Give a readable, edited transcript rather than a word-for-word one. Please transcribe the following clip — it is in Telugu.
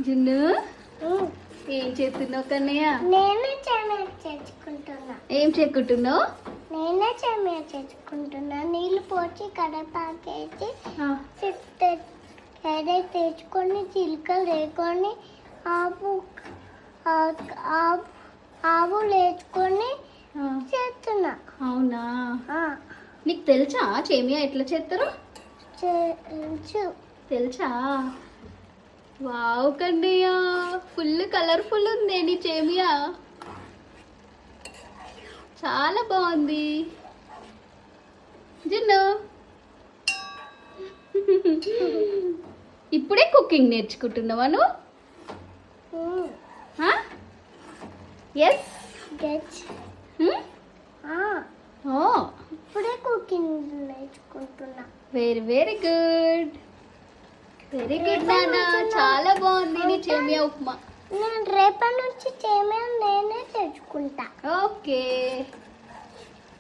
జున్ను ఏం చేస్తున్నావు కన్నయ్య? నేనే సేమియా చేసుకుంటున్నా. ఏం చెక్కుంటున్నావు? నేనే సేమియా చేసుకుంటున్నా. నీళ్ళు పోసి కడపాకేసి ఏదైతే తెచ్చుకొని చిలుకలు వేసుకొని ఆవులు వేసుకొని చేస్తున్నా. అవునా, నీకు తెలుసా సేమియా ఎట్లా చేస్తారో? తెలుసా? వావ్ కన్నయ్య, ఫుల్ కలర్ఫుల్ ఉంది నీ సేమియా, చాలా బాగుంది. జున్ను ఇప్పుడే కుకింగ్ నేర్చుకుంటున్నావా నువ్వు? ఎస్. ఇప్పుడే కుకింగ్ నేర్చుకుంటున్నా. Very very good, very good నాన్న, చాలా బాగుంది నీ సేమియా ఉప్మా. నేను రేపటి నుంచి సేమియా నేనే తెచ్చుకుంటా. ఓకే.